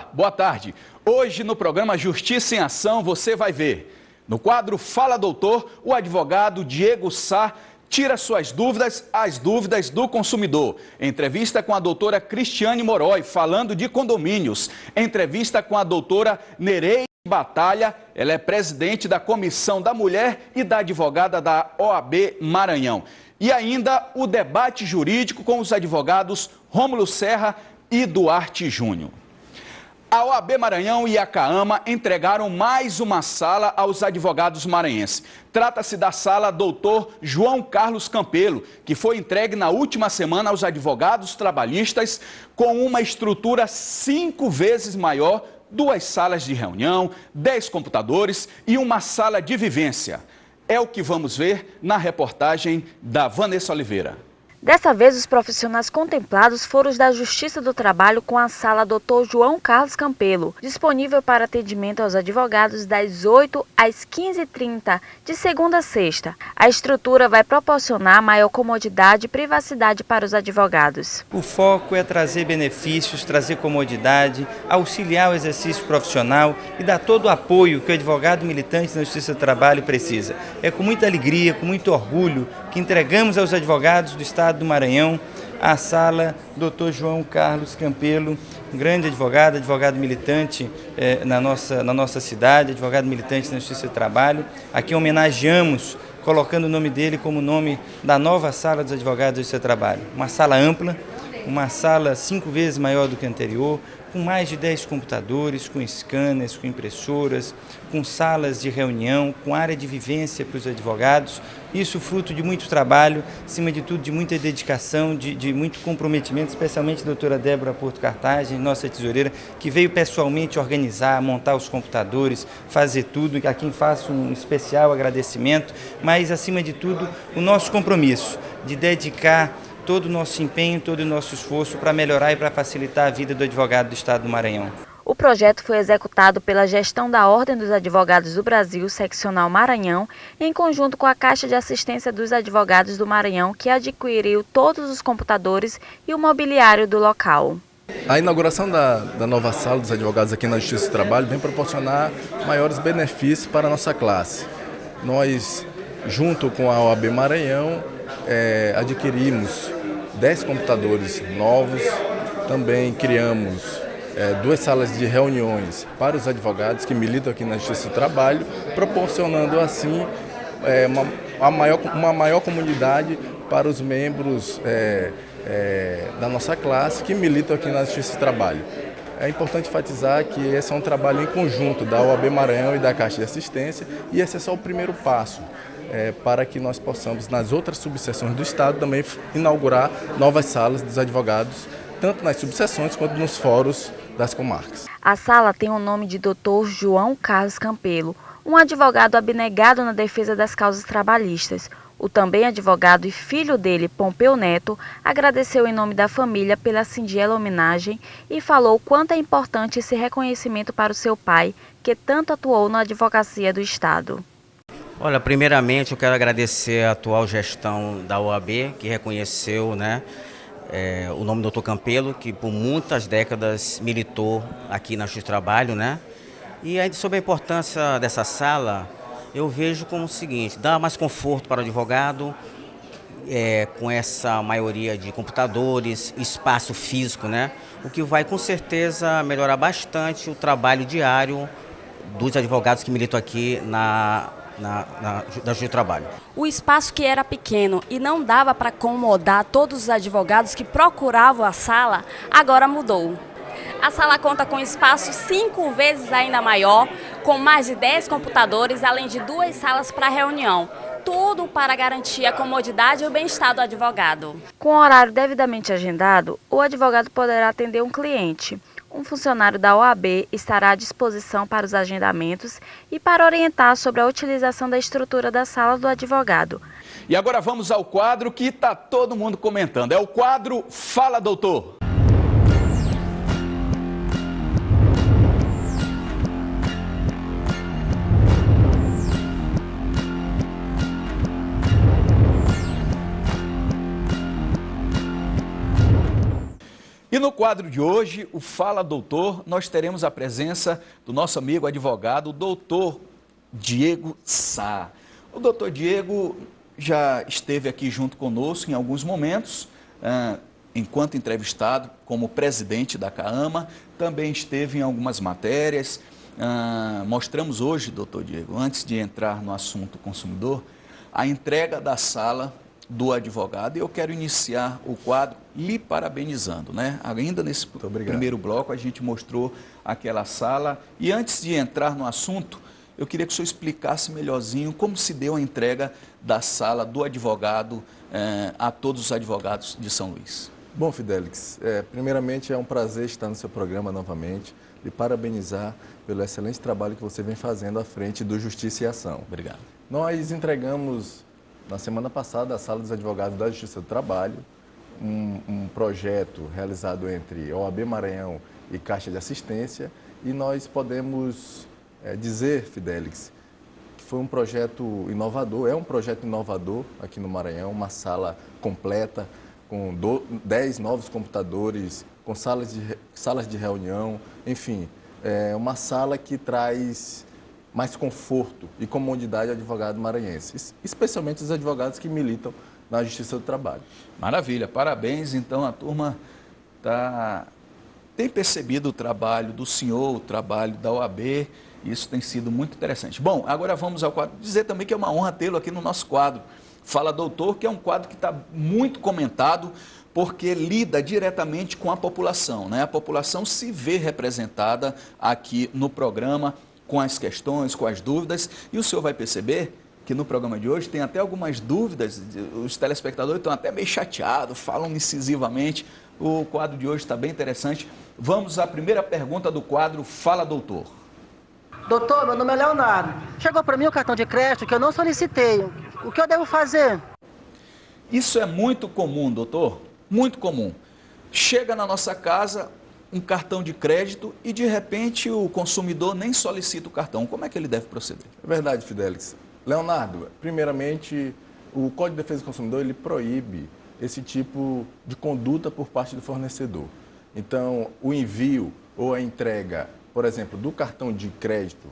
Olá, boa tarde. Hoje no programa Justiça em Ação você vai ver. No quadro Fala Doutor, o advogado Diego Sá tira suas dúvidas, as dúvidas do consumidor. Entrevista com a doutora Cristiane Morói, falando de condomínios. Entrevista com a doutora Nereide Batalha, ela é presidente da Comissão da Mulher e da advogada da OAB Maranhão. E ainda o debate jurídico com os advogados Rômulo Serra e Duarte Júnior. A OAB Maranhão e a CAAMA entregaram mais uma sala aos advogados maranhenses. Trata-se da sala Dr. João Carlos Campelo, que foi entregue na última semana aos advogados trabalhistas com uma estrutura 5 vezes maior, 2 salas de reunião, 10 computadores e uma sala de vivência. É o que vamos ver na reportagem da Vanessa Oliveira. Dessa vez, os profissionais contemplados foram os da Justiça do Trabalho com a sala Dr. João Carlos Campelo, disponível para atendimento aos advogados das 8 às 15h30, de segunda a sexta. A estrutura vai proporcionar maior comodidade e privacidade para os advogados. O foco é trazer benefícios, trazer comodidade, auxiliar o exercício profissional e dar todo o apoio que o advogado militante na Justiça do Trabalho precisa. É com muita alegria, com muito orgulho que entregamos aos advogados do Estado do Maranhão a sala Dr. João Carlos Campelo, um grande advogado militante na nossa cidade, advogado militante na Justiça do Trabalho. Aqui homenageamos, colocando o nome dele como nome da nova sala dos advogados da Justiça do Trabalho. Uma sala ampla, uma sala 5 vezes maior do que a anterior, com mais de 10 computadores, com scanners, com impressoras, com salas de reunião, com área de vivência para os advogados. Isso fruto de muito trabalho, acima de tudo de muita dedicação, de muito comprometimento, especialmente a doutora Débora Porto Cartagem, nossa tesoureira, que veio pessoalmente organizar, montar os computadores, fazer tudo, a quem faço um especial agradecimento, mas acima de tudo o nosso compromisso de dedicar todo o nosso empenho, todo o nosso esforço para melhorar e para facilitar a vida do advogado do Estado do Maranhão. O projeto foi executado pela gestão da Ordem dos Advogados do Brasil, seccional Maranhão, em conjunto com a Caixa de Assistência dos Advogados do Maranhão, que adquiriu todos os computadores e o mobiliário do local. A inauguração da nova sala dos advogados aqui na Justiça do Trabalho vem proporcionar maiores benefícios para a nossa classe. Nós, junto com a OAB Maranhão, adquirimos 10 computadores novos, também criamos 2 salas de reuniões para os advogados que militam aqui na Justiça do Trabalho, proporcionando assim uma maior comunidade para os membros da nossa classe que militam aqui na Justiça do Trabalho. É importante enfatizar que esse é um trabalho em conjunto da OAB Maranhão e da Caixa de Assistência, e esse é só o primeiro passo para que nós possamos, nas outras subseções do Estado, também inaugurar novas salas dos advogados, tanto nas subseções quanto nos fóruns das comarcas. A sala tem o nome de Dr. João Carlos Campelo, um advogado abnegado na defesa das causas trabalhistas. O também advogado e filho dele, Pompeu Neto, agradeceu em nome da família pela singela homenagem e falou quanto é importante esse reconhecimento para o seu pai, que tanto atuou na advocacia do Estado. Olha, primeiramente eu quero agradecer a atual gestão da OAB, que reconheceu, o nome do Dr. Campelo, que por muitas décadas militou aqui na Justiça do Trabalho, E aí, sobre a importância dessa sala, eu vejo como o seguinte: dá mais conforto para o advogado, com essa maioria de computadores, espaço físico, O que vai com certeza melhorar bastante o trabalho diário dos advogados que militam aqui da Justiça do Trabalho. O espaço que era pequeno e não dava para acomodar todos os advogados que procuravam a sala, agora mudou. A sala conta com espaço 5 vezes ainda maior, com mais de 10 computadores, além de 2 salas para reunião. Tudo para garantir a comodidade e o bem-estar do advogado. Com o horário devidamente agendado, o advogado poderá atender um cliente. Um funcionário da OAB estará à disposição para os agendamentos e para orientar sobre a utilização da estrutura da sala do advogado. E agora vamos ao quadro que está todo mundo comentando. É o quadro Fala Doutor. E no quadro de hoje, o Fala Doutor, nós teremos a presença do nosso amigo advogado, o doutor Diego Sá. O doutor Diego já esteve aqui junto conosco em alguns momentos, enquanto entrevistado como presidente da CAAMA, também esteve em algumas matérias. Mostramos hoje, doutor Diego, antes de entrar no assunto consumidor, a entrega da sala do advogado, e eu quero iniciar o quadro lhe parabenizando, né? Ainda nesse primeiro bloco a gente mostrou aquela sala, e antes de entrar no assunto, eu queria que o senhor explicasse melhorzinho como se deu a entrega da sala do advogado a todos os advogados de São Luís. Bom, Fidelix, primeiramente é um prazer estar no seu programa novamente, lhe parabenizar pelo excelente trabalho que você vem fazendo à frente do Justiça e Ação. Obrigado. Nós entregamos na semana passada à Sala dos Advogados da Justiça do Trabalho um projeto realizado entre OAB Maranhão e Caixa de Assistência, e nós podemos dizer, Fidelix, que foi um projeto inovador, é um projeto inovador aqui no Maranhão, uma sala completa, com 10 novos computadores, com salas de reunião, enfim, uma sala que traz mais conforto e comodidade ao advogado maranhense, especialmente os advogados que militam na Justiça do Trabalho. Maravilha, parabéns. Então a turma tem percebido o trabalho do senhor, o trabalho da OAB, isso tem sido muito interessante. Bom, agora vamos ao quadro, dizer também que é uma honra tê-lo aqui no nosso quadro Fala Doutor, que é um quadro que está muito comentado, porque lida diretamente com a população, né? A população se vê representada aqui no programa, com as questões, com as dúvidas, e o senhor vai perceber que no programa de hoje tem até algumas dúvidas, os telespectadores estão até meio chateados, falam incisivamente. O quadro de hoje está bem interessante. Vamos à primeira pergunta do quadro Fala Doutor. Doutor, meu nome é Leonardo. Chegou para mim o cartão de crédito que eu não solicitei. O que eu devo fazer? Isso é muito comum, doutor, muito comum. Chega na nossa casa um cartão de crédito e, de repente, o consumidor nem solicita o cartão. Como é que ele deve proceder? É verdade, Fidelix. Leonardo, primeiramente, o Código de Defesa do Consumidor ele proíbe esse tipo de conduta por parte do fornecedor. Então, o envio ou a entrega, por exemplo, do cartão de crédito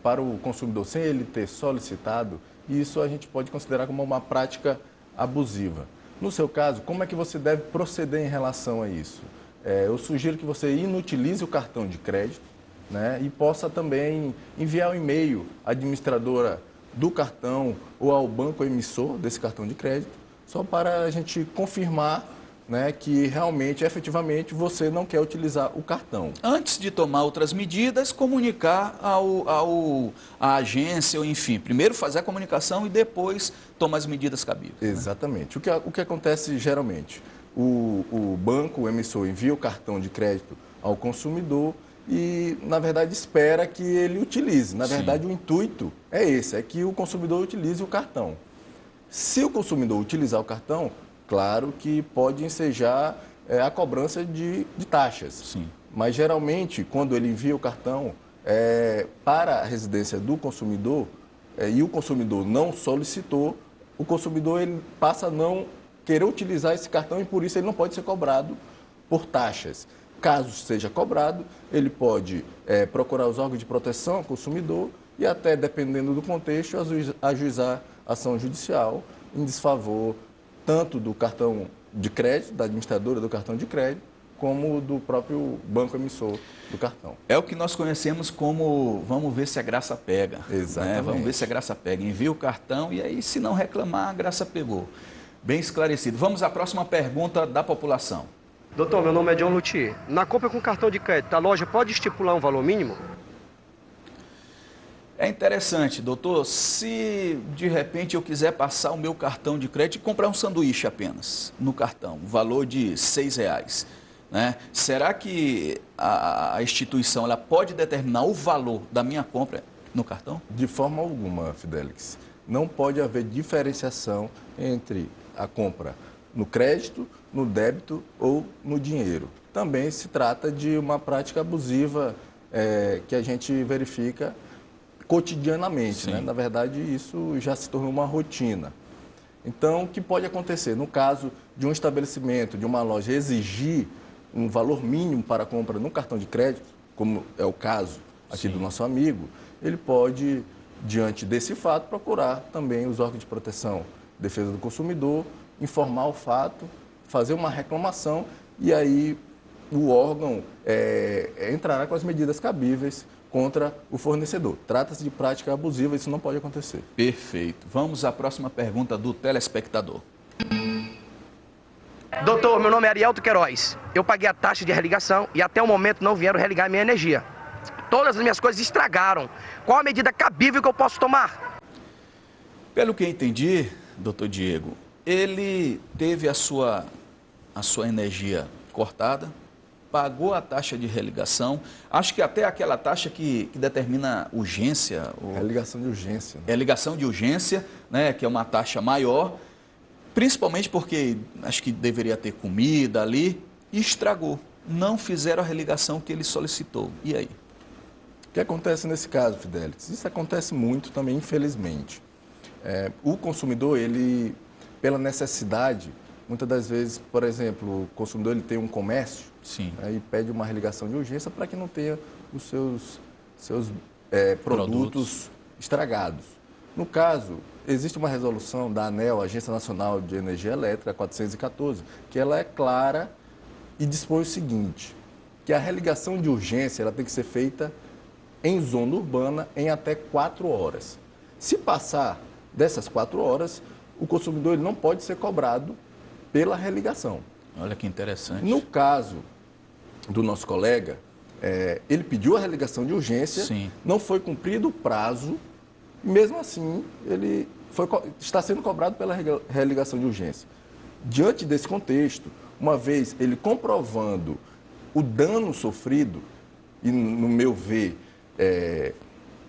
para o consumidor sem ele ter solicitado, isso a gente pode considerar como uma prática abusiva. No seu caso, como é que você deve proceder em relação a isso? Eu sugiro que você inutilize o cartão de crédito, né, e possa também enviar um e-mail à administradora do cartão ou ao banco emissor desse cartão de crédito, só para a gente confirmar, né, que realmente, efetivamente, você não quer utilizar o cartão. Antes de tomar outras medidas, comunicar à agência, ou enfim, primeiro fazer a comunicação e depois tomar as medidas cabíveis. Exatamente. Né? O que acontece geralmente? O banco, o emissor, envia o cartão de crédito ao consumidor e, na verdade, espera que ele utilize. Na verdade, o intuito é esse, é que o consumidor utilize o cartão. Se o consumidor utilizar o cartão, claro que pode ensejar a cobrança de taxas. Sim. Mas, geralmente, quando ele envia o cartão para a residência do consumidor e o consumidor não solicitou, o consumidor ele passa a não querer utilizar esse cartão e, por isso, ele não pode ser cobrado por taxas. Caso seja cobrado, ele pode procurar os órgãos de proteção ao consumidor e até, dependendo do contexto, ajuizar ação judicial em desfavor tanto do cartão de crédito, da administradora do cartão de crédito, como do próprio banco emissor do cartão. É o que nós conhecemos como vamos ver se a graça pega. Exatamente. Né? Vamos ver se a graça pega. Envia o cartão e aí, se não reclamar, a graça pegou. Bem esclarecido. Vamos à próxima pergunta da população. Doutor, meu nome é John Luthier. Na compra com cartão de crédito, a loja pode estipular um valor mínimo? É interessante, doutor, se de repente eu quiser passar o meu cartão de crédito e comprar um sanduíche apenas no cartão, um valor de R$6, né? Será que a instituição ela pode determinar o valor da minha compra no cartão? De forma alguma, Fidelix. Não pode haver diferenciação entre a compra no crédito, no débito ou no dinheiro. Também se trata de uma prática abusiva que a gente verifica cotidianamente, né? Na verdade, isso já se tornou uma rotina. Então, o que pode acontecer? No caso de um estabelecimento, de uma loja, exigir um valor mínimo para a compra no cartão de crédito, como é o caso aqui do nosso amigo, ele pode, diante desse fato, procurar também os órgãos de proteção e defesa do consumidor, informar o fato, fazer uma reclamação e aí o órgão entrará com as medidas cabíveis contra o fornecedor. Trata-se de prática abusiva, isso não pode acontecer. Perfeito. Vamos à próxima pergunta do telespectador. Doutor, meu nome é Arielto Queiroz. Eu paguei a taxa de religação e até o momento não vieram religar minha energia. Todas as minhas coisas estragaram. Qual a medida cabível que eu posso tomar? Pelo que eu entendi, doutor Diego, ele teve a sua energia cortada, pagou a taxa de religação, acho que até aquela taxa que determina urgência. É a ligação de urgência. Né? É a ligação de urgência, né, que é uma taxa maior, principalmente porque acho que deveria ter comida ali, e estragou. Não fizeram a religação que ele solicitou. E aí? O que acontece nesse caso, Fidelix? Isso acontece muito também, infelizmente. O consumidor, ele, pela necessidade, muitas das vezes, por exemplo, o consumidor ele tem um comércio. Sim. E pede uma religação de urgência para que não tenha os seus produtos estragados. No caso, existe uma resolução da ANEEL, Agência Nacional de Energia Elétrica, 414, que ela é clara e dispõe o seguinte, que a religação de urgência ela tem que ser feita em zona urbana em até 4 horas. Se passar dessas 4 horas, o consumidor ele não pode ser cobrado pela religação. Olha que interessante. No caso do nosso colega, ele pediu a religação de urgência, Sim. Não foi cumprido o prazo, mesmo assim, ele está sendo cobrado pela religação de urgência. Diante desse contexto, uma vez ele comprovando o dano sofrido, e no meu ver,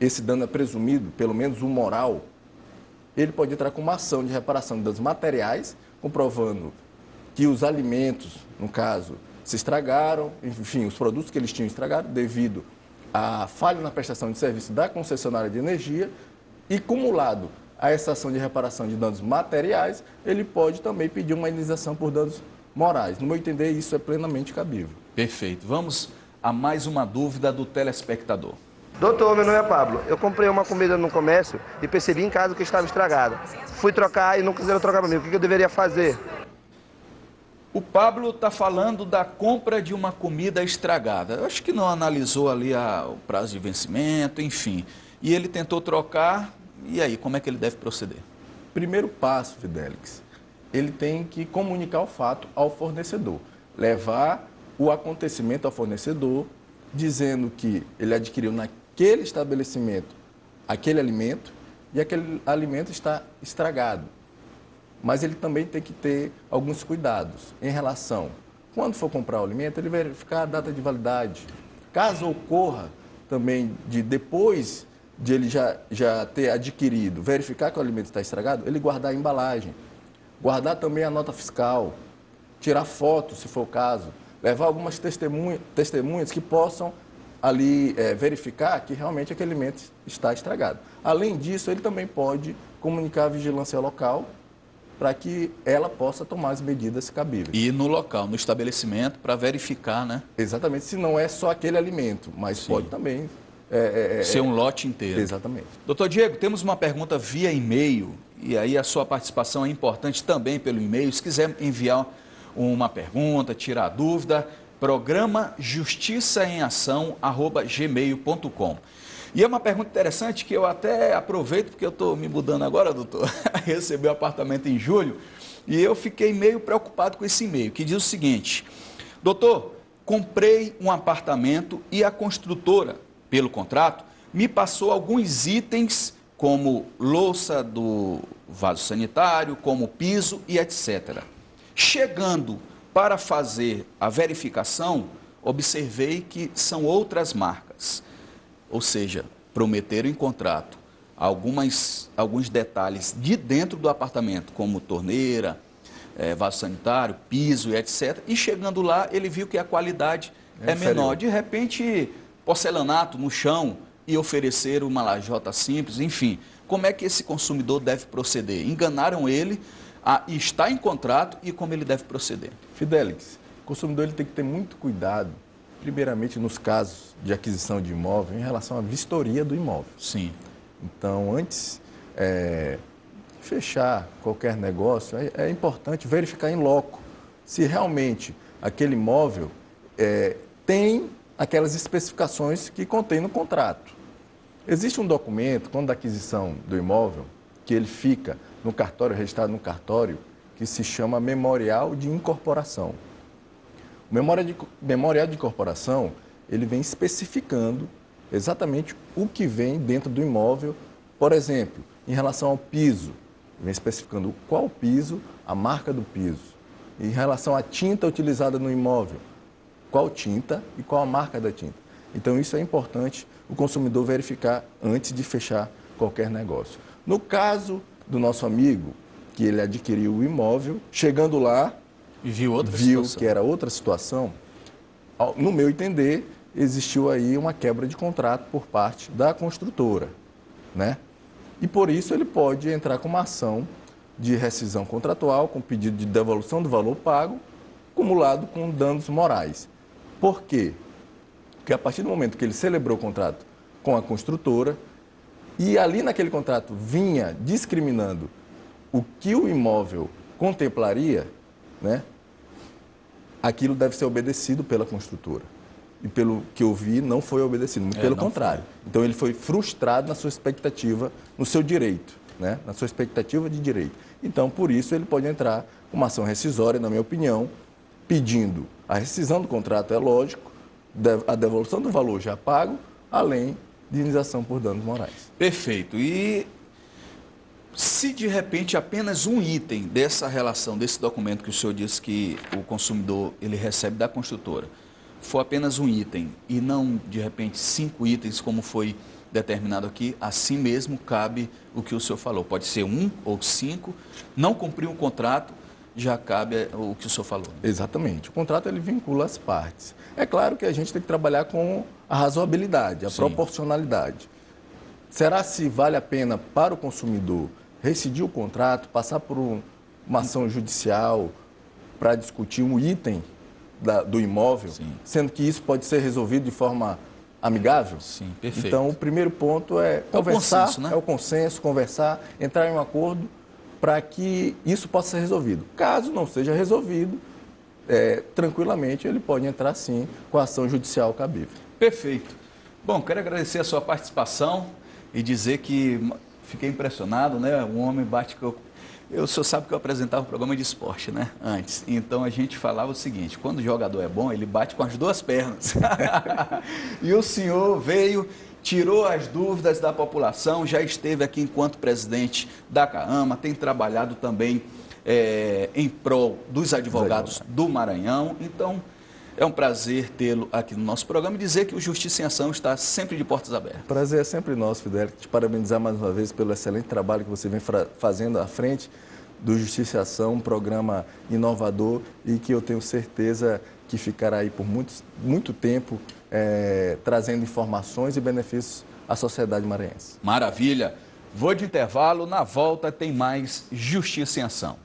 esse dano é presumido, pelo menos o moral, ele pode entrar com uma ação de reparação de danos materiais, comprovando que os alimentos, no caso, se estragaram, enfim, os produtos que eles tinham estragado devido à falha na prestação de serviço da concessionária de energia e, cumulado a essa ação de reparação de danos materiais, ele pode também pedir uma indenização por danos morais. No meu entender, isso é plenamente cabível. Perfeito. Vamos a mais uma dúvida do telespectador. Doutor, meu nome é Pablo. Eu comprei uma comida no comércio e percebi em casa que estava estragada. Fui trocar e não quiseram trocar para mim. O que eu deveria fazer? O Pablo está falando da compra de uma comida estragada. Eu acho que não analisou ali o prazo de vencimento, enfim. E ele tentou trocar, e aí, como é que ele deve proceder? Primeiro passo, Fidelix, ele tem que comunicar o fato ao fornecedor. Levar o acontecimento ao fornecedor, dizendo que ele adquiriu naquele estabelecimento aquele alimento e aquele alimento está estragado. Mas ele também tem que ter alguns cuidados em relação, quando for comprar o alimento, ele verificar a data de validade. Caso ocorra também de depois de ele já ter adquirido, verificar que o alimento está estragado, ele guardar a embalagem, guardar também a nota fiscal, tirar foto, se for o caso, levar algumas testemunhas que possam ali verificar que realmente aquele alimento está estragado. Além disso, ele também pode comunicar à vigilância local para que ela possa tomar as medidas cabíveis. E no local, no estabelecimento, para verificar, né? Exatamente, se não é só aquele alimento, mas Sim. pode também... ser um lote inteiro. Exatamente. Doutor Diego, temos uma pergunta via e-mail, e aí a sua participação é importante também pelo e-mail. Se quiser enviar uma pergunta, tirar dúvida, programa justiçaemação@gmail.com. E é uma pergunta interessante que eu até aproveito, porque eu estou me mudando agora, doutor, recebi o apartamento em julho, e eu fiquei meio preocupado com esse e-mail, que diz o seguinte: doutor, comprei um apartamento e a construtora, pelo contrato, me passou alguns itens como louça do vaso sanitário, como piso e etc. Chegando para fazer a verificação, observei que são outras marcas. Ou seja, prometeram em contrato alguns detalhes de dentro do apartamento, como torneira, vaso sanitário, piso e etc. E chegando lá, ele viu que a qualidade é menor. De repente, porcelanato no chão e oferecer uma lajota simples, enfim. Como é que esse consumidor deve proceder? Enganaram ele, está em contrato, e como ele deve proceder? Fidelix, O consumidor ele tem que ter muito cuidado, primeiramente nos casos de aquisição de imóvel, em relação à vistoria do imóvel. Sim. Então, antes de fechar qualquer negócio, é importante verificar em loco se realmente aquele imóvel tem aquelas especificações que contém no contrato. Existe um documento, quando da aquisição do imóvel, que ele fica no cartório, registrado no cartório, que se chama Memorial de Incorporação. O Memorial de Incorporação, ele vem especificando exatamente o que vem dentro do imóvel. Por exemplo, em relação ao piso, vem especificando qual piso, a marca do piso. Em relação à tinta utilizada no imóvel, qual tinta e qual a marca da tinta. Então, isso é importante o consumidor verificar antes de fechar qualquer negócio. No caso do nosso amigo, que ele adquiriu o imóvel, chegando lá, viu que era outra situação, no meu entender, existiu aí uma quebra de contrato por parte da construtora, né? E por isso ele pode entrar com uma ação de rescisão contratual, com pedido de devolução do valor pago, acumulado com danos morais. Por quê? Porque a partir do momento que ele celebrou o contrato com a construtora, e ali naquele contrato vinha discriminando o que o imóvel contemplaria, né? Aquilo deve ser obedecido pela construtora. E pelo que eu vi, não foi obedecido, muito pelo contrário. Então ele foi frustrado na sua expectativa, no seu direito, né? Na sua expectativa de direito. Então, por isso, ele pode entrar com uma ação rescisória, na minha opinião, pedindo a rescisão do contrato, é lógico, a devolução do valor já pago, além de indenização por danos morais. Perfeito. E se de repente apenas um item dessa relação, desse documento que o senhor disse que o consumidor ele recebe da construtora, for apenas um item e não de repente 5 itens como foi determinado aqui, assim mesmo cabe o que o senhor falou. Pode ser 1 ou 5, não cumprir um contrato, já cabe o que o senhor falou. Exatamente. O contrato ele vincula as partes. É claro que a gente tem que trabalhar com a razoabilidade, a proporcionalidade. Será se vale a pena para o consumidor rescindir o contrato, passar por uma ação judicial para discutir um item do imóvel, sendo que isso pode ser resolvido de forma amigável? Sim, perfeito. Então, o primeiro ponto é conversar, o consenso, né? É o consenso, conversar, entrar em um acordo para que isso possa ser resolvido. Caso não seja resolvido, tranquilamente ele pode entrar sim com a ação judicial cabível. Perfeito. Bom, quero agradecer a sua participação e dizer que fiquei impressionado, né? Um homem bate com... O senhor sabe que eu apresentava um programa de esporte, né? Antes. Então a gente falava o seguinte, quando o jogador é bom, ele bate com as 2 pernas. E o senhor veio, tirou as dúvidas da população, já esteve aqui enquanto presidente da CAAMA, tem trabalhado também em prol dos advogados do Maranhão. Então, é um prazer tê-lo aqui no nosso programa e dizer que o Justiça em Ação está sempre de portas abertas. Prazer é sempre nosso, Fidel. Te parabenizar mais uma vez pelo excelente trabalho que você vem fazendo à frente do Justiça em Ação, um programa inovador e que eu tenho certeza que ficará aí por muito tempo trazendo informações e benefícios à sociedade maranhense. Maravilha. Vou de intervalo, na volta tem mais Justiça em Ação.